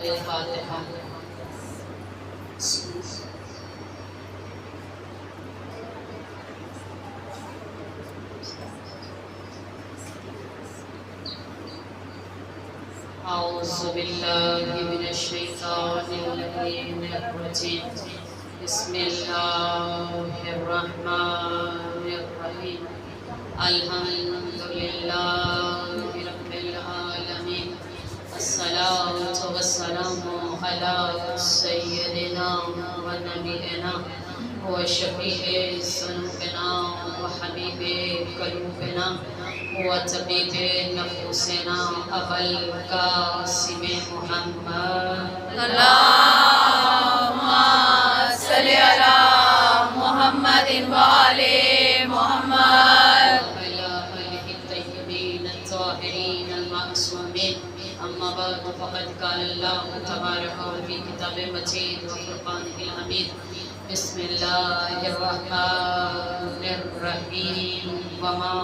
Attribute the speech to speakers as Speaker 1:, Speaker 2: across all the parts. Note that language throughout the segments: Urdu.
Speaker 1: الفاتحہ۔ اعوذ باللہ من الشیطان الرجیم، بسم اللہ الرحمن الرحیم، الحمدللہ رب العالمین، الصلاة والسلام علی سیدنا و نبینا و شفیع ذنوبنا و حبیب قلوبنا و طبیب نفوسنا ابو القاسم محمد۔
Speaker 2: اللہم صلی علی محمد و آل محمد
Speaker 1: وعلی آلہ الطیبین الطاہرین المعصومین۔ اما بعد فقد قال اللہ تبارک فی کتاب مجید و فرقانہ الحمید، بسم اللہ الرحمن الرحیم، وما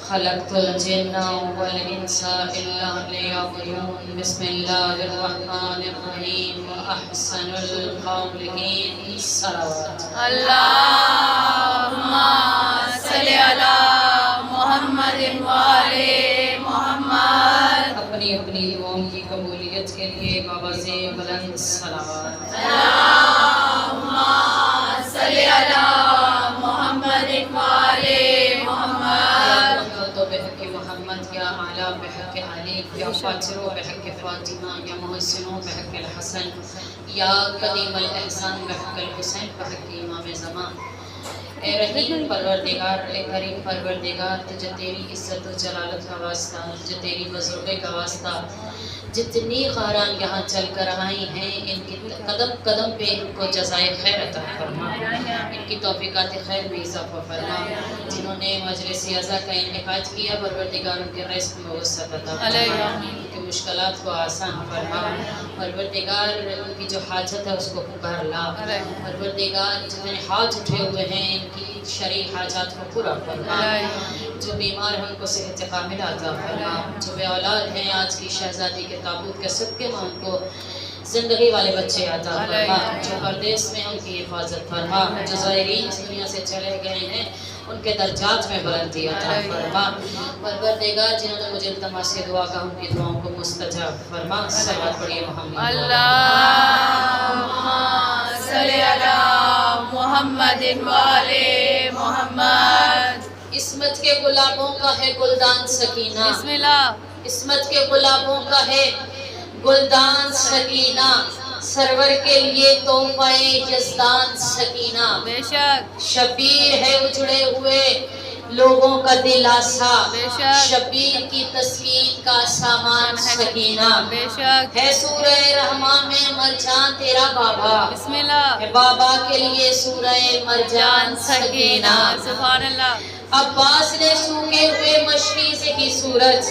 Speaker 1: خلقت الجن والانس الا لیعبدون، بسم اللہ الرحمن الرحیم، واحسن الخالقین صلوات۔
Speaker 2: اللہم صلی علی محمد و آل محمد۔
Speaker 1: اپنی اپنی دعاؤں کی قبولیت کے لیے بابا سے بلند صلوات۔
Speaker 2: اللہم صلی علی محمد و آل محمد۔
Speaker 1: تو بحق محمد، یا اعلیٰ بحق علی، یا فاتروں بحق فاطمہ، یا محسنوں بحق الحسن، یا قدیم الاحسان بحق الحسین، بحق امام زمان۔ اے رحیم پروردگار، اے کریم پروردگار، تجھے تیری عزت و جلالت کا واسطہ، تجھے تیری بزرگی کا واسطہ، جتنی خاران یہاں چل کر آئی ہیں ان کی قدم قدم پہ ان کو جزائے خیر عطا فرما، ان کی توفیقات خیر میں اضافہ فرما۔ جنہوں نے مجلس عزا کا انعقاد کیا، پروردگار ان کے رزق میں وسعت عطا فرما، ان کی مشکلات کو آسان فرما، پروردگار ان کی جو حاجت ہے اس کو پکار لا، پروردگار جتنے ہاتھ اٹھے ہوئے ہیں ان کی شرعی حاجات کو پورا فرما، جو بیمار ہیں ان کو صحت کاملہ عطا فرما، جو بے اولاد ہیں آج کی شہزادی کے تابوت کے صدقے میں ان کو زندگی والے بچے عطا فرما، جو پردیس میں ان کی حفاظت فرما، جو زائرین اس دنیا سے چلے گئے ہیں ان کے درجات میں بلندی عطا فرما، پروردگار جنہوں نے مجھے التماس سے دعا کا ان کی دعاؤں کو مستجاب فرما۔ صلوات پڑھیے محمد۔
Speaker 2: اللہم صلی علی محمد و آل محمد۔
Speaker 1: عصمت کے گلابوں کا ہے گلدان سکینہ،
Speaker 2: بسم اللہ۔
Speaker 1: عصمت کے گلابوں کا ہے گلدان سکینہ، سرور کے لیے تحفہ یزدان سکینہ،
Speaker 2: بے شک
Speaker 1: شبیر ہے اجڑے ہوئے لوگوں کا دلاسا،
Speaker 2: بے شک
Speaker 1: شبیر کی تسکین کا سامان سکینہ،
Speaker 2: بے شک
Speaker 1: ہے سورہ رحمان میں مرجان تیرا بابا،
Speaker 2: بسم اللہ۔
Speaker 1: ہے بابا کے لیے سورہ مرجان سکینہ،
Speaker 2: سبحان اللہ۔
Speaker 1: عباس نے سوکھے ہوئے مشریق کی سورج،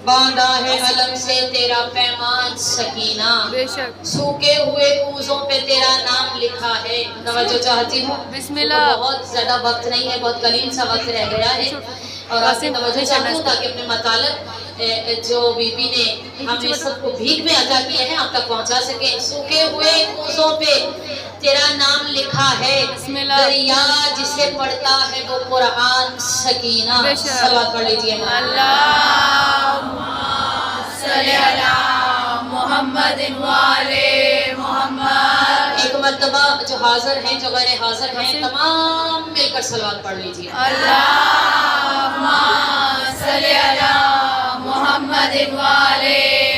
Speaker 1: باندھا ہے علم سے تیرا پیمان سکینہ،
Speaker 2: بے شک
Speaker 1: سوکھے ہوئے کوزوں پہ تیرا نام لکھا ہے۔ توجہ چاہتی ہوں،
Speaker 2: بسم اللہ۔
Speaker 1: بہت زیادہ وقت نہیں ہے، بہت قلیل سا وقت رہ گیا ہے، اور آپ کی توجہ چاہتی ہوں تاکہ اپنے مطالب جو بی بی نے ہمیں سب کو بھیک میں عطا کیے ہیں آپ تک پہنچا سکیں۔ سوکھے ہوئے کوزوں پہ تیرا نام لکھا ہے،
Speaker 2: بسم اللہ۔
Speaker 1: دریا جسے پڑھتا ہے وہ قرآن سکینہ۔
Speaker 2: بے شک۔
Speaker 1: صلوات پڑھ لیجئے۔
Speaker 2: اللہم صلی علی محمد و آل محمد۔
Speaker 1: ایک مرتبہ جو حاضر ہیں جو غیر حاضر ہیں تمام مل کر صلوات پڑھ لیجئے۔
Speaker 2: اللہم صلی علی محمد و آل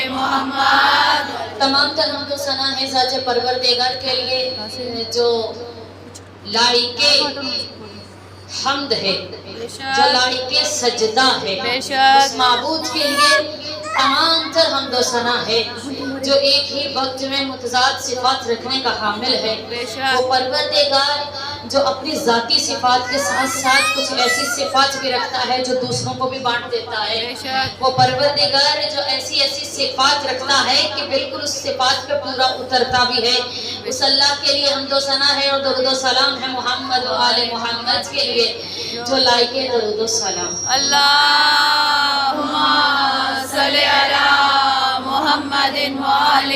Speaker 2: محمد۔
Speaker 1: تمام تر حمد و ثنا ہے ذات پروردگار کے لیے جو لائق حمد ہے، جو لائق سجدہ ہے،
Speaker 2: بے شک۔
Speaker 1: اس معبود کے لیے تمام تر حمد و ثنا ہے جو ایک ہی وقت میں متضاد صفات رکھنے کا حامل ہے،
Speaker 2: بے شک۔
Speaker 1: وہ پروردگار جو اپنی ذاتی صفات کے ساتھ ساتھ کچھ ایسی صفات بھی رکھتا ہے جو دوسروں کو بھی بانٹ دیتا ہے،
Speaker 2: بے شک۔
Speaker 1: وہ پروردگار جو ایسی ایسی صفات رکھتا ہے کہ بالکل اس صفات پہ پورا اترتا بھی ہے، اس اللہ کے لیے حمد و ثنا ہے اور درود و سلام ہے محمد و آل محمد کے لیے جو لائق درود و سلام۔
Speaker 2: اللہم صلی علی محمد محمد وآل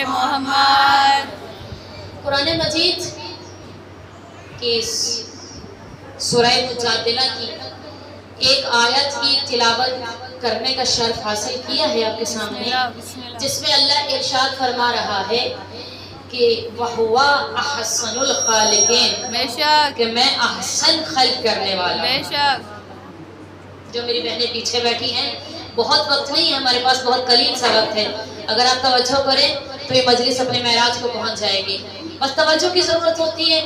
Speaker 2: محمد.
Speaker 1: قرآن مجید کی سورہ مجادلہ کی ایک آیت کی تلاوت کرنے کا شرف حاصل کیا ہے آپ کے سامنے، جس میں اللہ ارشاد فرما رہا ہے کہ وَهُوَ أَحْسَنُ الْخَالِقِينَ،
Speaker 2: بے شک
Speaker 1: کہ میں احسن خلق کرنے والا
Speaker 2: بے
Speaker 1: ہوں.
Speaker 2: شک.
Speaker 1: جو میری بہنیں پیچھے بیٹھی ہیں، بہت وقت نہیں ہے ہمارے پاس، بہت قلیل سا وقت ہے. اگر آپ توجہ کریں تو یہ مجلس اپنے معراج کو پہنچ جائے گی. بس توجہ کی ضرورت ہوتی ہے.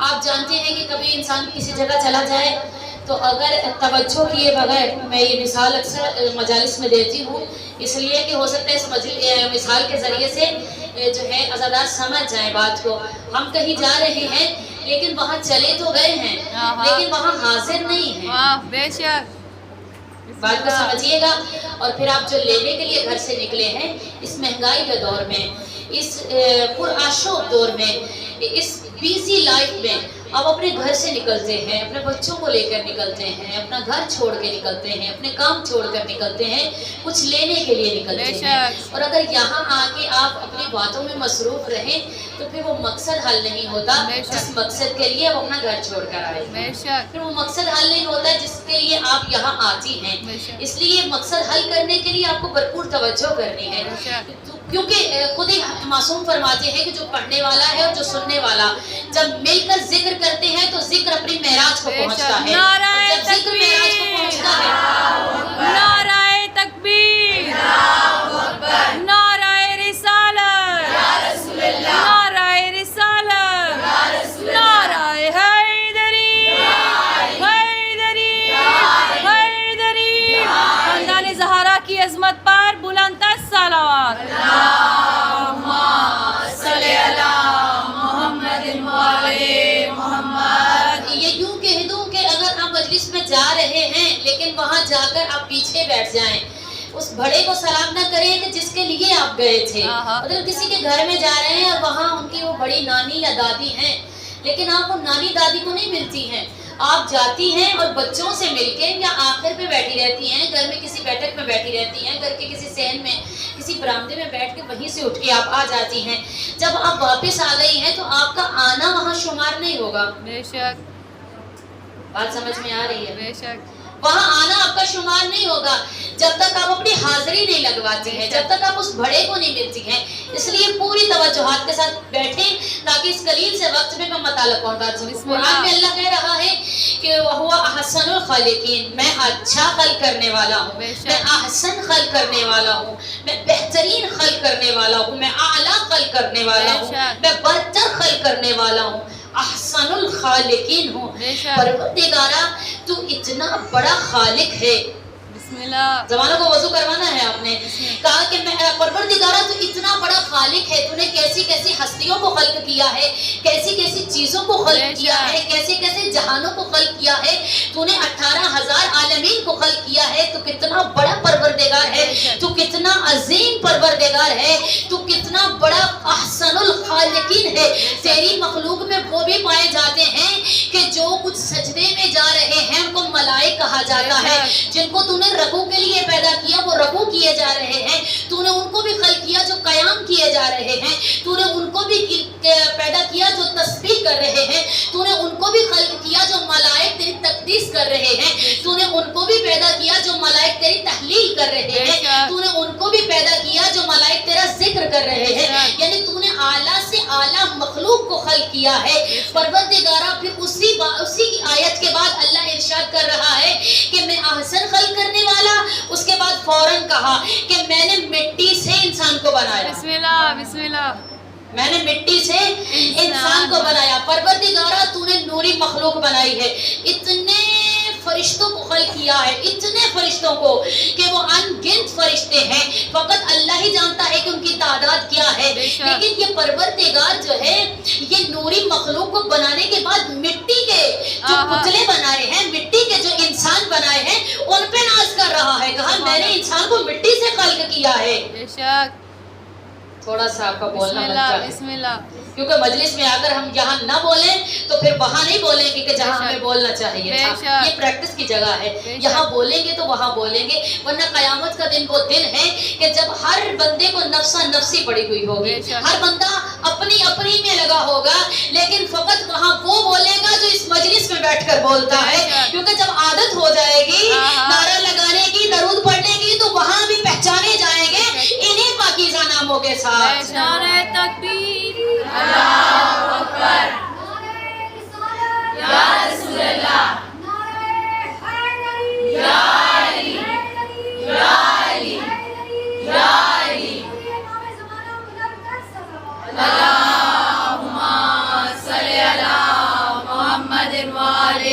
Speaker 1: آپ جانتے ہیں کہ کبھی انسان کسی جگہ چلا جائے تو اگر توجہ کیے بغیر، میں یہ مثال اکثر مجالس میں دیتی ہوں اس لیے کہ ہو سکتا ہے اس مثال کے ذریعے سے جو ہے عزادار سمجھ جائیں بات کو. ہم کہیں جا رہے ہیں لیکن وہاں چلے تو گئے ہیں لیکن وہاں حاضر نہیں ہیں.
Speaker 2: بے شک.
Speaker 1: بات کو سمجھیے گا. اور پھر آپ جو لینے کے لیے گھر سے نکلے ہیں اس مہنگائی کے دور میں، اس پرآشوب دور میں، اس بیزی لائف میں آپ اپنے گھر سے نکلتے ہیں، اپنے بچوں کو لے کر نکلتے ہیں، اپنا گھر چھوڑ کے نکلتے ہیں، اپنے کام چھوڑ کر نکلتے ہیں، کچھ لینے کے لیے نکلتے ہیں. اور اگر یہاں آ کے آپ اپنی باتوں میں مصروف رہیں تو پھر وہ مقصد حل نہیں ہوتا جس مقصد کے لیے آپ اپنا گھر چھوڑ کر آئے. پھر وہ مقصد حل نہیں ہوتا جس کے لیے آپ یہاں آتی ہیں. اس لیے مقصد حل کرنے کے لیے آپ کو بھرپور توجہ کرنی ہے، کیونکہ خود ہی معصوم فرماتے ہیں کہ جو پڑھنے والا ہے اور جو سننے والا جب مل کر ذکر کرتے ہیں تو ذکر اپنی معراج کو پہنچتا ہے. جب ذکر معراج کو پہنچتا ہے،
Speaker 2: نعرہ تکبیر، نعرہ رسالت، نعرہ رسالت، نعرہ حیدری، حیدری، حیدری. خاندان زہرا کی عظمت پر بلند صلوات. اللہم صلی علی محمد وآل محمد.
Speaker 1: یہ یوں کہہ دوں کہ اگر آپ مجلس میں جا رہے ہیں لیکن وہاں جا کر آپ پیچھے بیٹھ جائیں، اس بڑے کو سلام نہ کریں کہ جس کے لیے آپ گئے تھے. اگر کسی کے گھر میں جا رہے ہیں اور وہاں ان کی وہ بڑی نانی یا دادی ہیں لیکن آپ وہ نانی دادی کو نہیں ملتی ہیں، آپ جاتی ہیں اور بچوں سے مل کے یا آخر پہ بیٹھی رہتی ہیں، گھر میں کسی بیٹھک میں بیٹھی رہتی ہیں، گھر کے کسی صحن میں کسی برآمدے میں بیٹھ کے وہیں سے اٹھ کے آپ آ جاتی ہیں. جب آپ واپس آ گئی ہیں تو آپ کا آنا وہاں شمار نہیں ہوگا.
Speaker 2: بے شک
Speaker 1: بات سمجھ میں آ رہی ہے؟
Speaker 2: بے شک.
Speaker 1: وہاں آنا آپ کا شمار نہیں ہوگا جب تک آپ اپنی حاضری نہیں لگواتی ہیں، جب تک آپ اس بڑے کو نہیں ملتی ہیں. اس لیے پوری توجہات کے ساتھ بیٹھیں تاکہ اس قلیل سے وقت میں مطالعہ پہنچا سکوں. قرآن میں اللہ کہہ رہا ہے کہ وَهُوَ أَحْسَنُ الْخَالِقِينَ، میں اچھا خلق کرنے والا ہوں، میں احسن خلق کرنے والا ہوں، میں بہترین خلق کرنے والا ہوں، میں اعلیٰ خلق کرنے والا ہوں، میں برتر خلق کرنے والا ہوں، احسن الخالقین ہوں. پروردگارہ تو اتنا بڑا خالق ہے.
Speaker 2: بسم اللہ.
Speaker 1: زمانوں کو وضو کروانا ہے آپ نے. کہا کہ میں پروردگارہ تو اتنا بڑا خالق ہے، تو نے کیسی کیسی ہستیوں کو خلق کیا ہے، کیسی کیسی چیزوں کو خلق کیا ہے، کیسے کیسے جہانوں کو خلق کیا ہے. تو نے 18,000 عالمین کو خلق کیا ہے. تو کتنا بڑا پروردگار ہے، تو کتنا عظیم پروردگار ہے، تو کتنا بڑا احسن الخالقین ہے. تیری مخلوق میں وہ بھی پائے جاتے ہیں کہ جو کچھ سجدے میں جا رہے ہیں ان کو ملائک کہا جاتا ہے. جن کو تو نے رکوع کے لیے پیدا کیا وہ رکوع کیے جا رہے ہیں. تو نے ان کو بھی خلق کیا جو قیام کیے جا رہے ہیں. تو نے ان کو بھی پیدا کیا جو تسبیح کر رہے ہیں. تو نے ان کو بھی خلق کیا جو ملائک تیری تقدیس کر رہے ہیں. تو نے ان کو بھی پیدا کیا جو ملائک تیری تحلیل کر رہے ہیں. تو نے ان کو بھی پیدا کیا جو ملائک تیرا ذکر کر رہے ہیں. یعنی تو نے اعلیٰ سے اعلیٰ مخلوق کو خلق کیا ہے. پروردگارہ پھر اسی کی آیت کے بعد اللہ ارشاد کر رہا ہے کہ میں احسن خلق کرنے والا. اس کے بعد فوراً کہا کہ میں نے مٹی سے انسان کو بنایا.
Speaker 2: بسم اللہ بسم اللہ.
Speaker 1: میں نے مٹی سے انسان کو بنایا. پروردگارہ تو نے نوری مخلوق بنائی ہے. اتنے فرشتوں کو خلق کیا ہے، اتنے فرشتوں کو کہ وہ ان گنت فرشتے ہیں. فقط اللہ ہی جانتا ہے کہ ان کی تعداد کیا ہے. لیکن یہ پروردگار جو ہے یہ نوری مخلوق کو بنانے کے بعد مٹی کے جو پتلے بنائے ہیں، مٹی کے جو انسان بنائے ہیں ان پہ ناز کر رہا ہے. کہا میں نے انسان کو مٹی سے خلق کیا ہے.
Speaker 2: بے شک.
Speaker 1: تھوڑا سا آپ کا
Speaker 2: بسم
Speaker 1: بولنا
Speaker 2: اللہ
Speaker 1: بنتا ہے،
Speaker 2: بسم اللہ
Speaker 1: کیونکہ مجلس میں اگر ہم یہاں نہ بولیں تو پھر وہاں نہیں بولیں گے کہ جہاں
Speaker 2: بے شک،
Speaker 1: ہمیں بولنا چاہیے
Speaker 2: بے
Speaker 1: تھا.
Speaker 2: شک،
Speaker 1: یہ پریکٹس کی جگہ ہے،
Speaker 2: بے
Speaker 1: یہاں
Speaker 2: شک.
Speaker 1: بولیں گے تو وہاں بولیں گے، ورنہ قیامت کا دن وہ دن ہے کہ جب ہر بندے کو نفسا نفسی پڑی ہوئی ہوگی،
Speaker 2: بے شک.
Speaker 1: ہر بندہ اپنی اپنی میں لگا ہوگا، لیکن فقط وہاں وہ بولے گا جو اس مجلس میں بیٹھ کر بولتا
Speaker 2: بے
Speaker 1: ہے،
Speaker 2: شک.
Speaker 1: کیونکہ جب عادت ہو جائے گی
Speaker 2: آہا.
Speaker 1: نعرہ لگانے کی، درود پڑھنے کی، تو وہاں بھی پہچانے جائیں گے
Speaker 2: بے شک.
Speaker 1: انہیں پاکیزہ ناموں کے
Speaker 2: بے
Speaker 1: ساتھ.
Speaker 2: شک. نعرہ تکبیر یا رسول اللہ یا علی یا علی یا علی اللہم صلی علی محمد وآل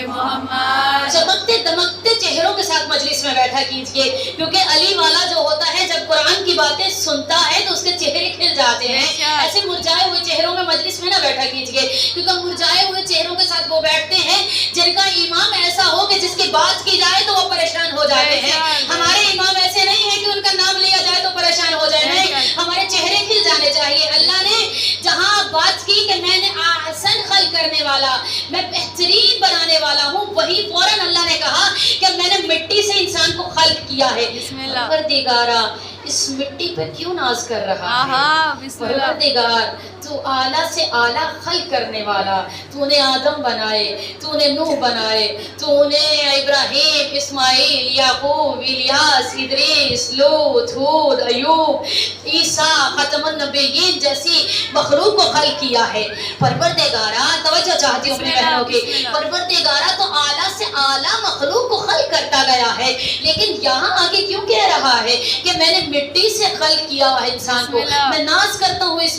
Speaker 2: محمد.
Speaker 1: چمکتے دمکتے چہروں کے ساتھ مجلس میں بیٹھا کیجئے، کیونکہ علی والا جو ہوتا ہے جب قرآن کی باتیں سنتا ہے تو اس کے چہرے کھل جاتے ہیں. ایسے مرجھائے ہوئے چہروں میں مجلس میں نہ بیٹھا کیجئے، کیونکہ مرجھائے ہوئے چہروں کے ساتھ وہ بیٹھتے ہیں جن کا امام ایسا ہو کہ جس کی بات کی جائے تو وہ پریشان ہو جاتے ہیں. ہمارے امام ایسے نہیں ہیں کہ ان کا نام لیا جائے تو پریشان ہو جائے، نہیں، ہمارے چہرے کھل جانے چاہیے. اللہ نے جہاں بات کی کہ میں نے احسن خلق کرنے والا، میں بہترین بنانے والا ہوں، وہی فوراً اللہ نے کہا کہ میں نے مٹی سے انسان کو خلق کیا ہے.
Speaker 2: بسم اللہ.
Speaker 1: پروردگارا اس مٹی پہ کیوں ناز کر رہا ہے؟
Speaker 2: آہا بسم اللہ.
Speaker 1: پروردگار تو اعلیٰ سے اعلیٰ خلق کرنے والا، تو نے آدم بنائے، تو نے نوح بنائے، تو نے ابراہیم، اسماعیل، یعقوب، الیاس، ادریس، لوط، ہود، ایوب، عیسیٰ، ختم النبیین جیسی مخلوق کو خلق کیا ہے. پروردگارا توجہ چاہتی ہوں اپنی بہنوں کی، پروردگارا تو اعلیٰ سے اعلیٰ مخلوق کو خلق کرتا گیا ہے، لیکن یہاں آگے کیوں کہہ رہا ہے کہ میں نے مٹی سے خلق کیا ہے انسان کو؟ میں ناز کرتا ہوں اس